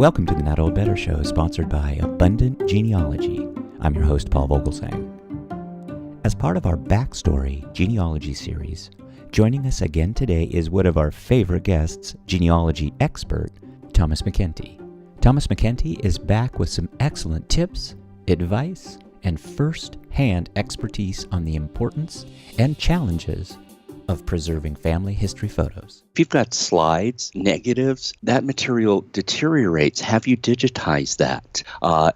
Welcome to the Not Old Better Show, sponsored by Abundant Genealogy. I'm your host, Paul Vogelsang. As part of our Backstory Genealogy series, joining us again today is one of our favorite guests, genealogy expert, Thomas MacEntee. Thomas MacEntee is back with some excellent tips, advice, and first-hand expertise on the importance and challenges of preserving family history photos. If you've got slides, negatives, that material deteriorates. Have you digitized that?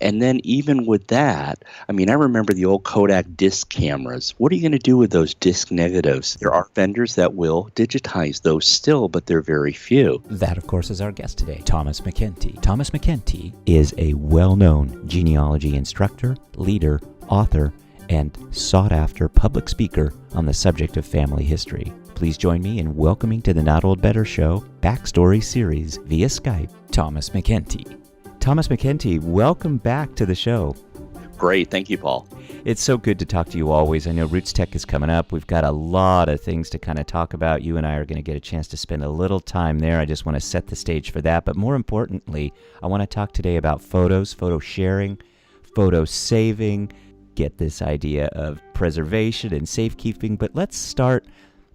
And then even with that, I remember the old Kodak disc cameras. What are you going to do with those disc negatives? There are vendors that will digitize those still, but they're very few. That, of course, is our guest today, Thomas MacEntee. Thomas MacEntee is a well-known genealogy instructor, leader, author, and sought-after public speaker on the subject of family history. Please join me in welcoming to the Not Old Better Show Backstory series via Skype, Thomas MacEntee. Thomas MacEntee, welcome back to the show. Great. Thank you, Paul. It's so good to talk to you always. I know Roots Tech is coming up. We've got a lot of things to kind of talk about. You and I are going to get a chance to spend a little time there. I just want to set the stage for that. But more importantly, I want to talk today about photos, photo sharing, photo saving, get this idea of preservation and safekeeping. But let's start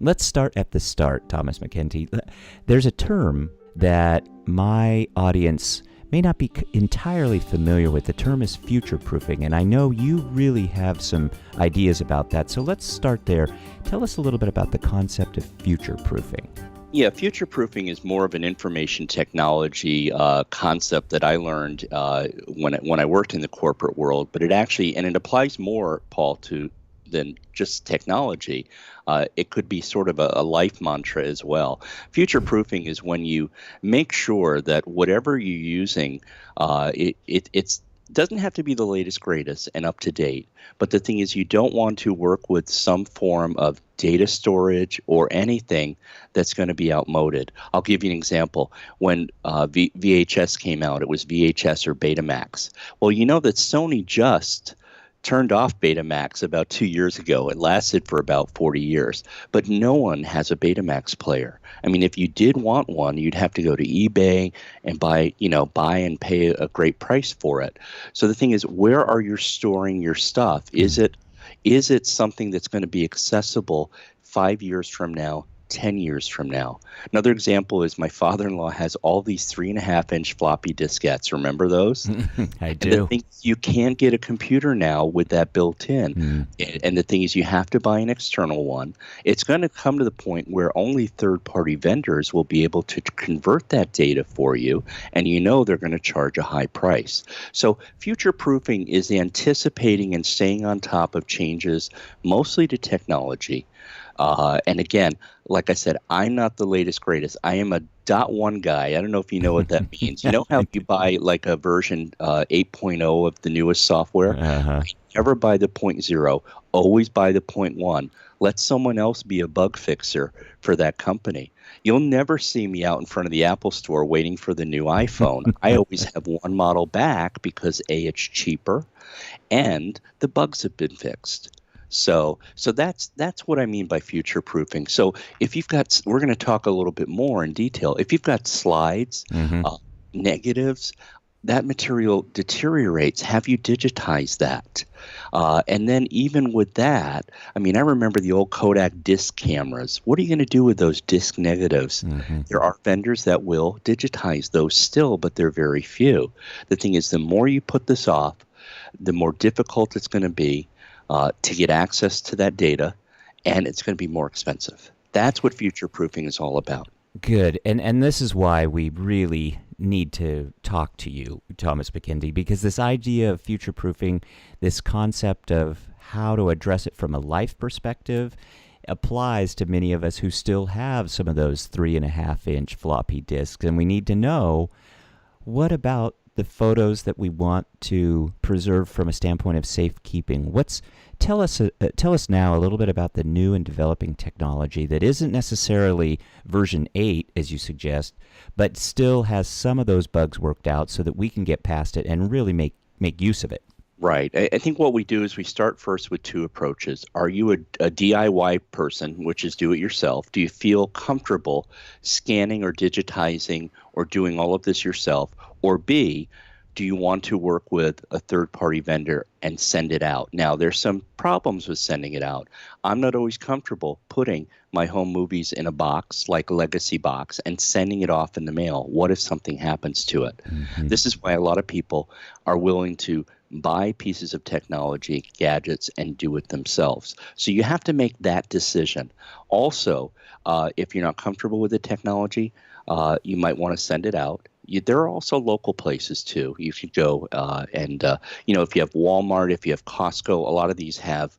at the start, Thomas MacEntee. There's a term that my audience may not be entirely familiar with. The term is future-proofing, and I know you really have some ideas about that. So let's start there. Tell us a little bit about the concept of future-proofing. Yeah, future-proofing is more of an information technology concept that I learned when I worked in the corporate world. But it applies more, Paul, than just technology. It could be sort of a life mantra as well. Future-proofing is when you make sure that whatever you're using, it doesn't have to be the latest, greatest, and up to date. But the thing is, you don't want to work with some form of data storage or anything that's going to be outmoded. I'll give you an example. When VHS came out, it was VHS or Betamax. Well, you know that Sony just turned off Betamax about 2 years ago. It lasted for about 40 years. But no one has a Betamax player. If you did want one, you'd have to go to eBay and buy and pay a great price for it. So the thing is, where are you storing your stuff? Is it something that's going to be accessible 5 years from now, 10 years from now? Another example is my father-in-law has all these 3.5-inch floppy diskettes. Remember those? I do. And the thing is, you can't get a computer now with that built in. And the thing is, you have to buy an external one. It's going to come to the point where only third-party vendors will be able to convert that data for you, and they're going to charge a high price. So future-proofing is anticipating and staying on top of changes, mostly to technology. And again, like I said, I'm not the latest, greatest. I am a .1 guy. I don't know if you know what that means. You know how you buy like a version 8.0 of the newest software? Never buy the 0.0. Always buy the 0.1. Let someone else be a bug fixer for that company. You'll never see me out in front of the Apple Store waiting for the new iPhone. I always have one model back because A, it's cheaper, and the bugs have been fixed. So that's what I mean by future-proofing. So if you've got, we're going to talk a little bit more in detail. If you've got slides, negatives, that material deteriorates. Have you digitized that? And then even with that, I remember the old Kodak disc cameras. What are you going to do with those disc negatives? There are vendors that will digitize those still, but they're very few. The thing is, the more you put this off, the more difficult it's going to be to get access to that data, and it's going to be more expensive. That's what future-proofing is all about. Good. And this is why we really need to talk to you, Thomas MacEntee, because this idea of future-proofing, this concept of how to address it from a life perspective, applies to many of us who still have some of those 3.5-inch floppy disks. And we need to know, what about the photos that we want to preserve from a standpoint of safekeeping? Tell us now a little bit about the new and developing technology that isn't necessarily version 8, as you suggest, but still has some of those bugs worked out so that we can get past it and really make use of it. Right. I think what we do is we start first with two approaches. Are you a DIY person, which is do it yourself? Do you feel comfortable scanning or digitizing or doing all of this yourself? Or B, do you want to work with a third-party vendor and send it out? Now, there's some problems with sending it out. I'm not always comfortable putting my home movies in a box, like a legacy box, and sending it off in the mail. What if something happens to it? Mm-hmm. This is why a lot of people are willing to buy pieces of technology, gadgets, and do it themselves. So you have to make that decision. Also, if you're not comfortable with the technology, you might want to send it out. There are also local places too. You could go and if you have Walmart, if you have Costco, a lot of these have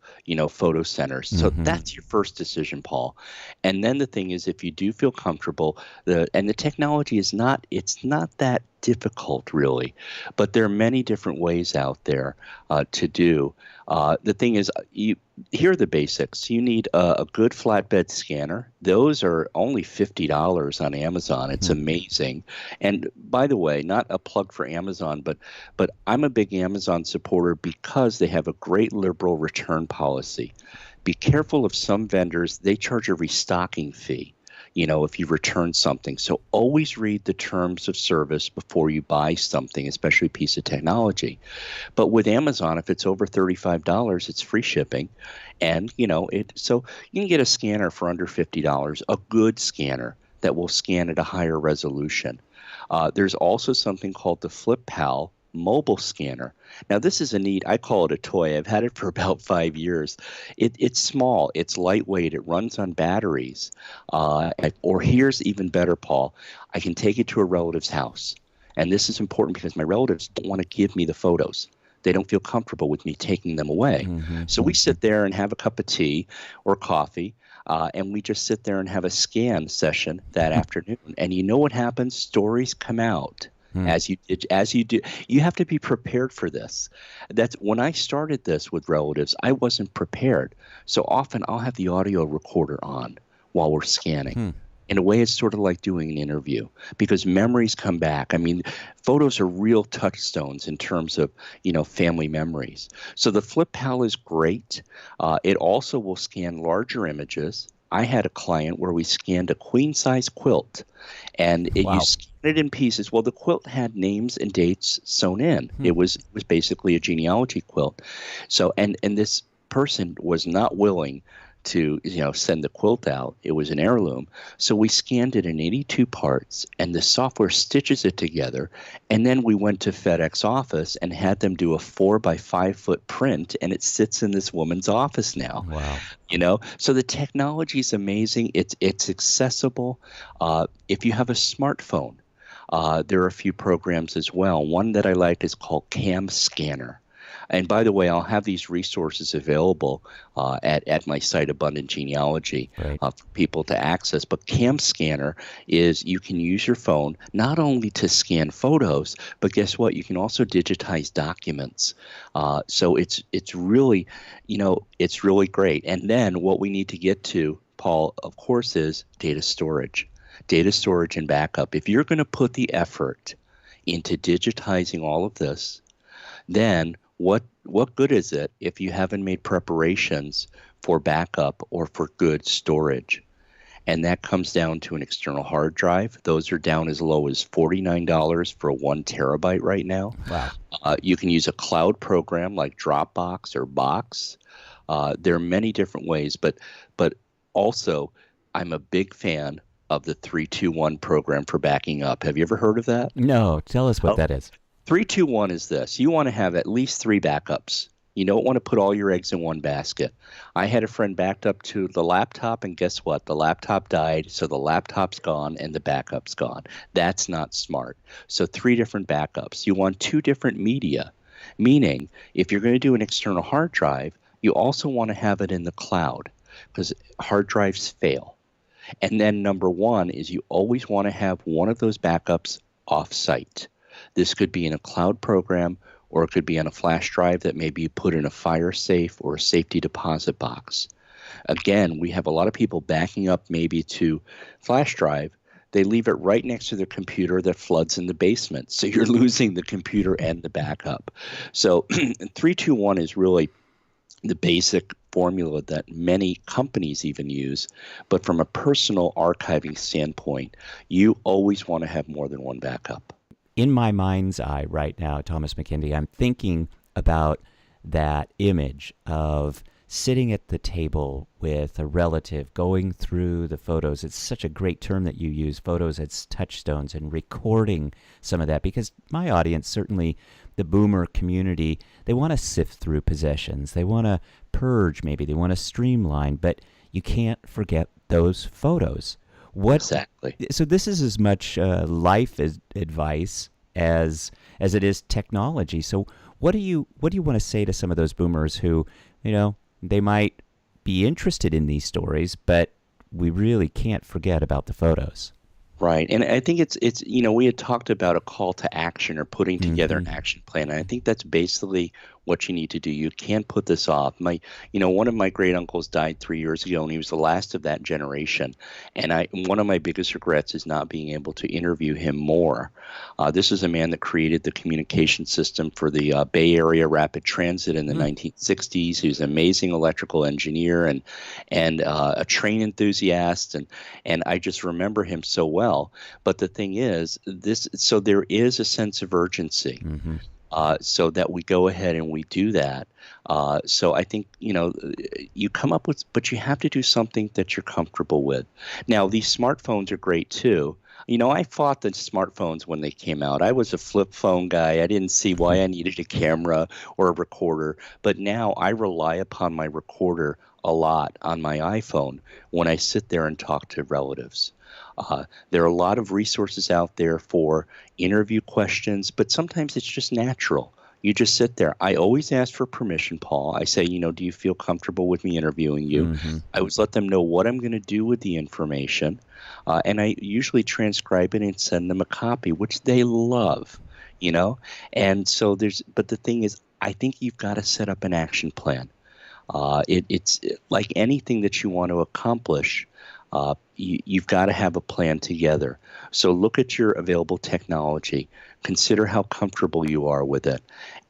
photo centers. So that's your first decision, Paul. And then the thing is, if you do feel comfortable, the technology is not that difficult really, but there are many different ways out there to do. The thing is, here are the basics. You need a good flatbed scanner. Those are only $50 on Amazon. It's amazing. And by the way, not a plug for Amazon, but I'm a big Amazon supporter because they have a great liberal return policy. Be careful of some vendors. They charge a restocking fee, if you return something. So always read the terms of service before you buy something, especially a piece of technology. But with Amazon, if it's over $35, it's free shipping. And, so you can get a scanner for under $50, a good scanner that will scan at a higher resolution. There's also something called the FlipPal mobile scanner. Now, this is a neat, I call it a toy. I've had it for about 5 years. It's small, it's lightweight, it runs on batteries. Or here's even better, Paul, I can take it to a relative's house. And this is important because my relatives don't want to give me the photos. They don't feel comfortable with me taking them away. So we sit there and have a cup of tea or coffee, and we just sit there and have a scan session that afternoon. And you know what happens? Stories come out. As you do, you have to be prepared for this. That's when I started this with relatives, I wasn't prepared. So often I'll have the audio recorder on while we're scanning. In a way, it's sort of like doing an interview because memories come back. I mean, photos are real touchstones in terms of, family memories. So the FlipPal is great. It also will scan larger images. I had a client where we scanned a queen-size quilt, and you scanned it in pieces. Well, the quilt had names and dates sewn in. It was basically a genealogy quilt. So, and this person was not willing to send the quilt out. It was an heirloom. So we scanned it in 82 parts, and the software stitches it together. And then we went to FedEx office and had them do a 4x5 foot print, and it sits in this woman's office now. Wow. So the technology is amazing. It's accessible. If you have a smartphone, there are a few programs as well. One that I like is called Cam Scanner. And by the way, I'll have these resources available at my site, Abundant Genealogy, for people to access. But Cam Scanner is you can use your phone not only to scan photos, but guess what? You can also digitize documents. So it's really, it's really great. And then what we need to get to, Paul, of course, is data storage. Data storage and backup. If you're going to put the effort into digitizing all of this, then what good is it if you haven't made preparations for backup or for good storage? And that comes down to an external hard drive. Those are down as low as $49 for 1 terabyte right now. Wow. You can use a cloud program like Dropbox or Box. There are many different ways, but also I'm a big fan of the 3-2-1 program for backing up. Have you ever heard of that? No, tell us what that is. 3-2-1 is this. You want to have at least 3 backups. You don't want to put all your eggs in one basket. I had a friend backed up to the laptop, and guess what? The laptop died, so the laptop's gone and the backup's gone. That's not smart. So 3 different backups. You want 2 different media, meaning if you're going to do an external hard drive, you also want to have it in the cloud because hard drives fail. And then number 1 is you always want to have one of those backups off-site. This could be in a cloud program, or it could be on a flash drive that maybe you put in a fire safe or a safety deposit box. Again, we have a lot of people backing up maybe to flash drive. they leave it right next to their computer that floods in the basement. So you're losing the computer and the backup. So 321 is really the basic formula that many companies even use. But from a personal archiving standpoint, you always want to have more than one backup. In my mind's eye right now, Thomas MacEntee, I'm thinking about that image of sitting at the table with a relative, going through the photos. It's such a great term that you use, photos as touchstones, and recording some of that, because my audience, certainly the boomer community, they want to sift through possessions. They want to purge, maybe. They want to streamline, but you can't forget those photos. Exactly. So this is as much life advice as it is technology. So what do you want to say to some of those boomers who, they might be interested in these stories, but we really can't forget about the photos? Right. And I think it's we had talked about a call to action or putting together an action plan. And I think that's basically what you need to do. You can't put this off. One of my great uncles died 3 years ago, and he was the last of that generation. And one of my biggest regrets is not being able to interview him more. This is a man that created the communication system for the Bay Area Rapid Transit in the 1960s. He was an amazing electrical engineer and a train enthusiast, and I just remember him so well. But the thing is, so there is a sense of urgency. Mm-hmm. So that we go ahead and we do that. So I think, you come up with, but you have to do something that you're comfortable with. Now, these smartphones are great too. I fought the smartphones when they came out. I was a flip phone guy. I didn't see why I needed a camera or a recorder. But now I rely upon my recorder a lot on my iPhone when I sit there and talk to relatives. There are a lot of resources out there for interview questions, but sometimes it's just natural. You just sit there. I always ask for permission, Paul. I say, do you feel comfortable with me interviewing you? Mm-hmm. I always let them know what I'm going to do with the information, and I usually transcribe it and send them a copy, which they love, And so but the thing is, I think you've got to set up an action plan. It's like anything that you want to accomplish. You've got to have a plan together. So look at your available technology, consider how comfortable you are with it,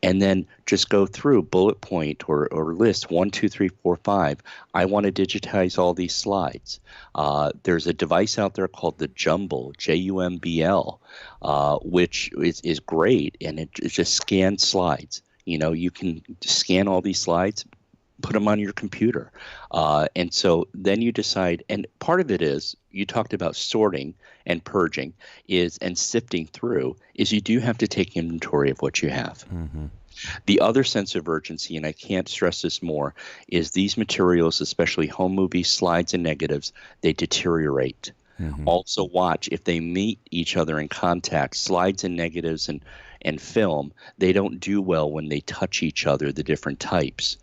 and then just go through bullet point or list 1, 2, 3, 4, 5. I want to digitize all these slides. There's a device out there called the Jumble, Jumbl, which is great, and it just scans slides. You can scan all these slides, put them on your computer. And so then you decide, and part of it is, you talked about sorting and purging and sifting through, is you do have to take inventory of what you have. Mm-hmm. The other sense of urgency, and I can't stress this more, is these materials, especially home movies, slides, and negatives, they deteriorate. Mm-hmm. Also watch if they meet each other in contact, slides and negatives and film, they don't do well when they touch each other, the different types.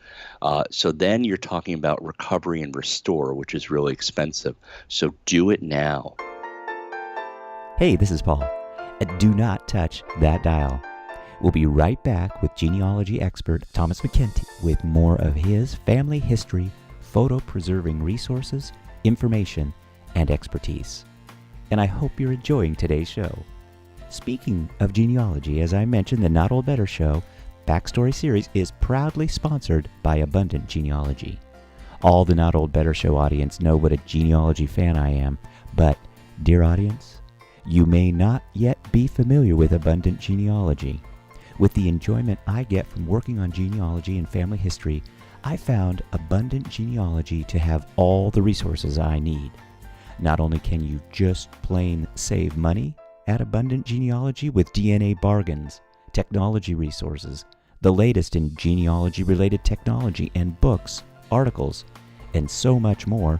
So then you're talking about recovery and restore, which is really expensive. So do it now. Hey, this is Paul. Do not touch that dial. We'll be right back with genealogy expert Thomas MacEntee with more of his family history, photo-preserving resources, information, and expertise. And I hope you're enjoying today's show. Speaking of genealogy, as I mentioned, the Not Old Better Show Backstory Series is proudly sponsored by Abundant Genealogy. All the Not Old Better Show audience know what a genealogy fan I am, but, dear audience, you may not yet be familiar with Abundant Genealogy. With the enjoyment I get from working on genealogy and family history, I found Abundant Genealogy to have all the resources I need. Not only can you just plain save money at Abundant Genealogy with DNA Bargains, technology resources, the latest in genealogy-related technology and books, articles, and so much more,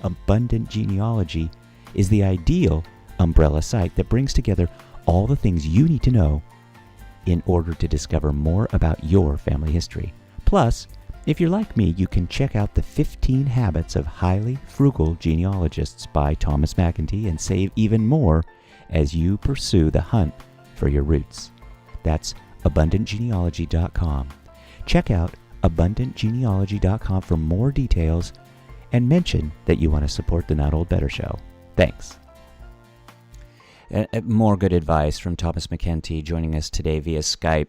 Abundant Genealogy is the ideal umbrella site that brings together all the things you need to know in order to discover more about your family history. Plus, if you're like me, you can check out the 15 Habits of Highly Frugal Genealogists by Thomas MacEntee and save even more as you pursue the hunt for your roots. That's abundantgenealogy.com. Check out abundantgenealogy.com for more details and mention that you want to support the Not Old Better Show. Thanks. More good advice from Thomas MacEntee joining us today via Skype.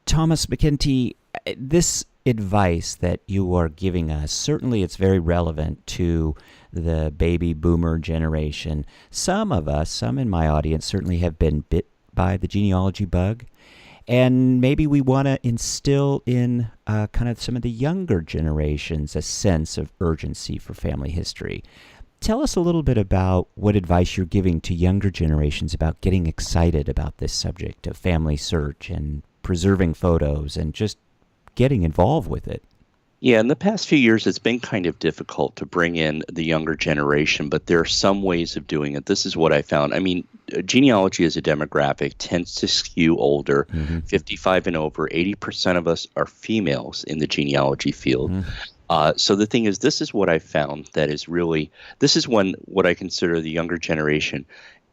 Thomas MacEntee, this advice that you are giving us, certainly it's very relevant to the baby boomer generation. Some of us, some in my audience, certainly have been bit by the genealogy bug. And maybe we want to instill in kind of some of the younger generations a sense of urgency for family history. Tell us a little bit about what advice you're giving to younger generations about getting excited about this subject of family search and preserving photos and just getting involved with it. Yeah, in the past few years, it's been kind of difficult to bring in the younger generation, but there are some ways of doing it. This is what I found. I mean, genealogy as a demographic tends to skew older, 55 and over. 80% of us are females in the genealogy field. So the thing is, this is what I found that is really, this is when what I consider the younger generation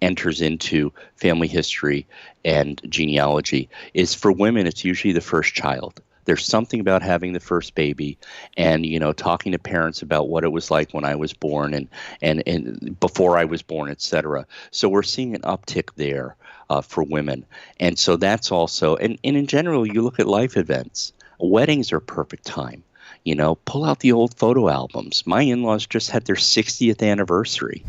enters into family history and genealogy. Is for women, it's usually the first child. There's something about having the first baby and, talking to parents about what it was like when I was born and before I was born, et cetera. So we're seeing an uptick there for women. And so that's also, and in general, you look at life events. Weddings are a perfect time. Pull out the old photo albums. My in-laws just had their 60th anniversary.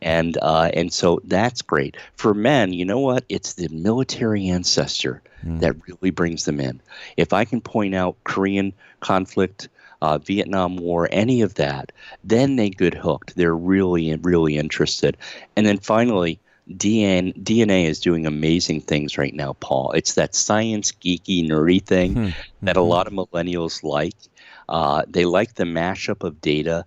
And so that's great. For men, you know what? It's the military ancestor that really brings them in. If I can point out Korean conflict, Vietnam War, any of that, then they get hooked. They're really, really interested. And then finally, DNA is doing amazing things right now, Paul. It's that science, geeky, nerdy thing that a lot of millennials like. They like the mashup of data,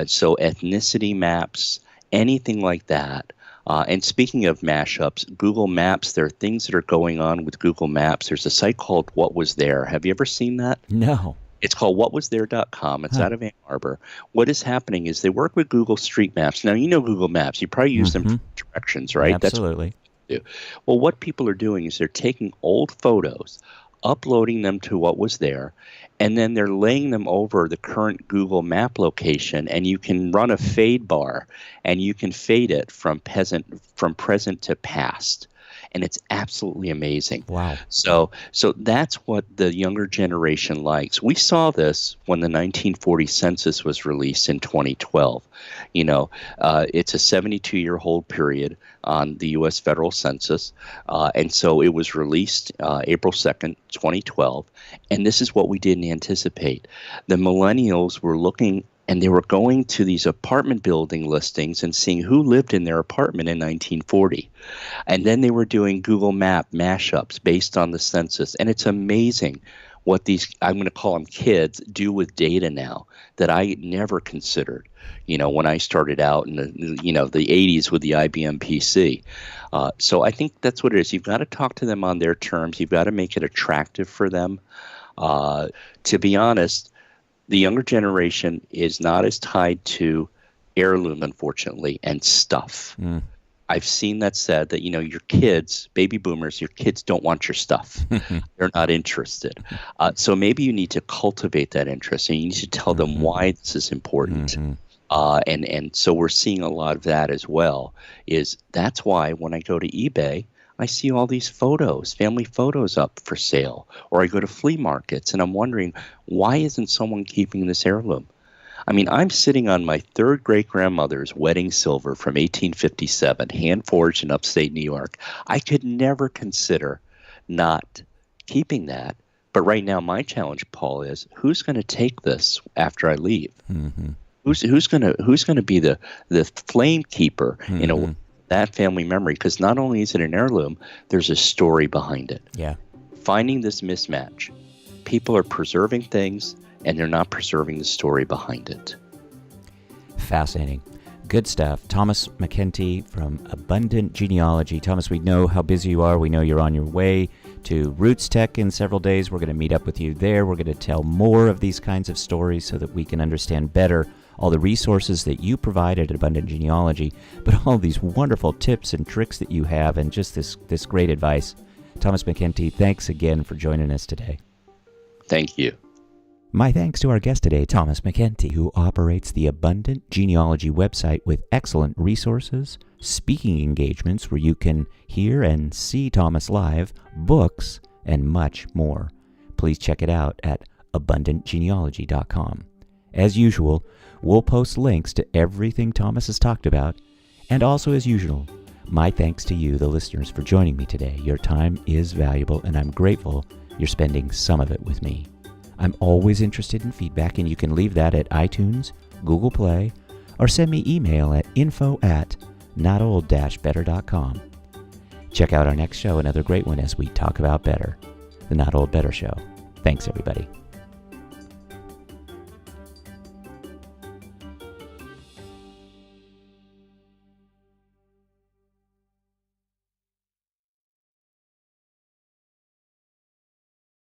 so ethnicity maps, anything like that. And speaking of mashups, Google Maps, there are things that are going on with Google Maps. There's a site called What Was There. Have you ever seen that? No. It's called whatwasthere.com. It's out of Ann Arbor. What is happening is they work with Google Street Maps. Now, you know Google Maps. You probably use them for directions, right? Absolutely. That's what they do. Well, what people are doing is they're taking old photos, uploading them to What Was There, and then they're laying them over the current Google Map location, and you can run a fade bar, and you can fade it from present to past. And it's absolutely amazing. Wow. So that's what the younger generation likes. We saw this when the 1940 census was released in 2012. It's a 72-year hold period on the U.S. federal census. And so it was released April 2nd, 2012. And this is what we didn't anticipate. The millennials were looking and they were going to these apartment building listings and seeing who lived in their apartment in 1940. And then they were doing Google Map mashups based on the census. And it's amazing what these, I'm going to call them kids, do with data now that I never considered, when I started out in the 80s with the IBM PC. So I think that's what it is. You've got to talk to them on their terms. You've got to make it attractive for them. To be honest, the younger generation is not as tied to heirloom, unfortunately, and stuff. I've seen that said that, your kids, baby boomers, your kids don't want your stuff. They're not interested. So maybe you need to cultivate that interest and you need to tell them why this is important. And so we're seeing a lot of that as well. That's why when I go to eBay, I see all these photos, family photos up for sale, or I go to flea markets and I'm wondering, why isn't someone keeping this heirloom? I mean, I'm sitting on my third great-grandmother's wedding silver from 1857, hand-forged in upstate New York. I could never consider not keeping that. But right now, my challenge, Paul, is who's going to take this after I leave? Who's going to be the flame keeper, that family memory, because not only is it an heirloom, there's a story behind it. Yeah. Finding this mismatch. People are preserving things, and they're not preserving the story behind it. Fascinating. Good stuff. Thomas MacEntee from Abundant Genealogy. Thomas, we know how busy you are. We know you're on your way to Roots Tech in several days. We're going to meet up with you there. We're going to tell more of these kinds of stories so that we can understand better all the resources that you provide at Abundant Genealogy, but all these wonderful tips and tricks that you have and just this great advice. Thomas MacEntee, thanks again for joining us today. Thank you. My thanks to our guest today, Thomas MacEntee, who operates the Abundant Genealogy website with excellent resources, speaking engagements where you can hear and see Thomas live, books, and much more. Please check it out at abundantgenealogy.com. As usual, we'll post links to everything Thomas has talked about, and also as usual, my thanks to you, the listeners, for joining me today. Your time is valuable, and I'm grateful you're spending some of it with me. I'm always interested in feedback, and you can leave that at iTunes, Google Play, or send me email at info@notold-better.com. Check out our next show, another great one as we talk about better. The Not Old Better Show. Thanks, everybody.